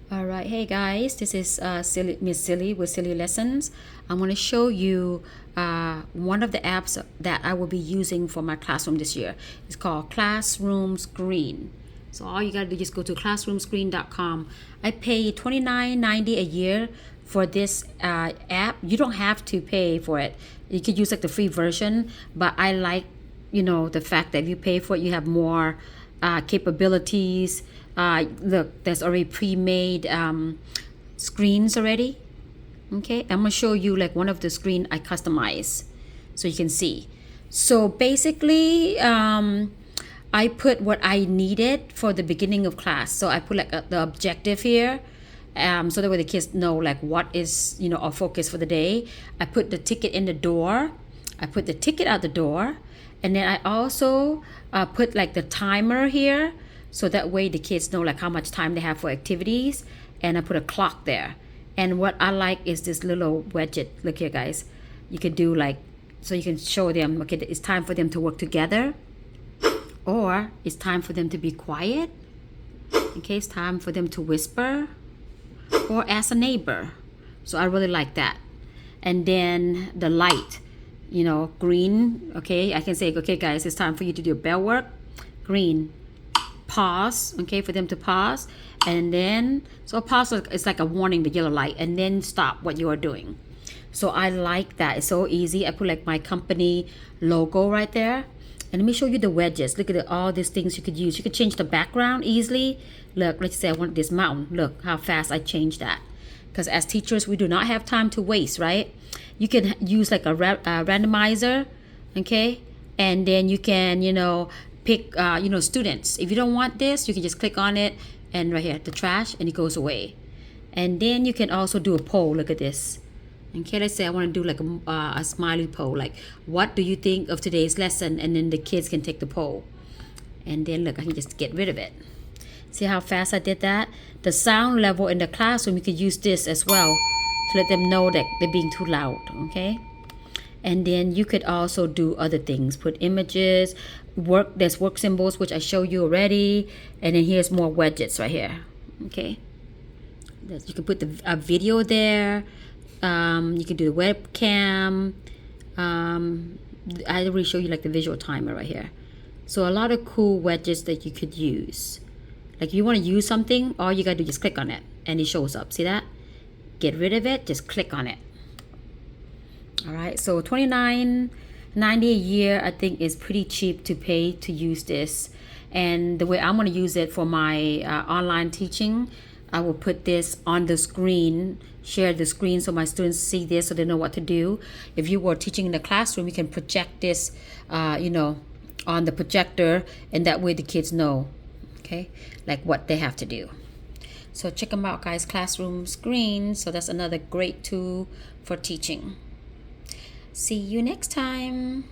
All right, hey guys, this is Miss Silly with Silly Lessons. I'm going to show you one of the apps that I will be using for my classroom this year. It's called classroomscreen. So all you got to do is just go to classroomscreen.com. I pay $29.90 a year for this app. You don't have to pay for it. You could use like the free version, but I like the fact that if you pay for it, you have more capabilities. Look, there's already pre-made screens already. Okay, I'm gonna show you like one of the screen I customize so you can see. So basically, I put what I needed for the beginning of class. So I put like the objective here. So that way the kids know like what is our focus for the day. I put the ticket in the door. I put the ticket out the door, and then I also put like the timer here, so that way the kids know like how much time they have for activities. And I put a clock there. And what I like is this little widget. Look here, guys. You could do like, so you can show them, okay, it's time for them to work together, or it's time for them to be quiet. Okay, it's time for them to whisper, or ask a neighbor. So I really like that. And then the light, green. Okay, I can say, okay guys, it's time for you to do bell work. Green. Pause, okay, for them to pause. And then, so pause is like a warning, the yellow light, and then stop what you are doing. So I like that. It's so easy. I put like my company logo right there. And let me show you the wedges. Look at all these things you could use. You could change the background easily. Look, let's say I want this mountain. Look how fast I changed that. Because as teachers, we do not have time to waste, right? You can use like a randomizer, okay? And then you can, pick, students. If you don't want this, you can just click on it, and right here, the trash, and it goes away. And then you can also do a poll. Look at this. Okay, let's say I want to do like a smiley poll, like what do you think of today's lesson? And then the kids can take the poll. And then look, I can just get rid of it. See how fast I did that? The sound level in the classroom, you could use this as well to let them know that they're being too loud, okay? And then you could also do other things, put images, there's work symbols, which I showed you already. And then here's more widgets right here, okay? You can put a video there. You can do the webcam. I already show you like the visual timer right here. So a lot of cool widgets that you could use. Like if you want to use something, all you gotta do is just click on it and it shows up. See that? Get rid of it, just click on it. All right, so $29.90 a year I think is pretty cheap to pay to use this. And the way I'm going to use it for my online teaching, I will put this on the screen, share the screen so my students see this so they know what to do. If you were teaching in the classroom, you can project this on the projector, and that way the kids know, okay, like what they have to do. So check them out, guys. Classroom Screen. So that's another great tool for teaching. See you next time.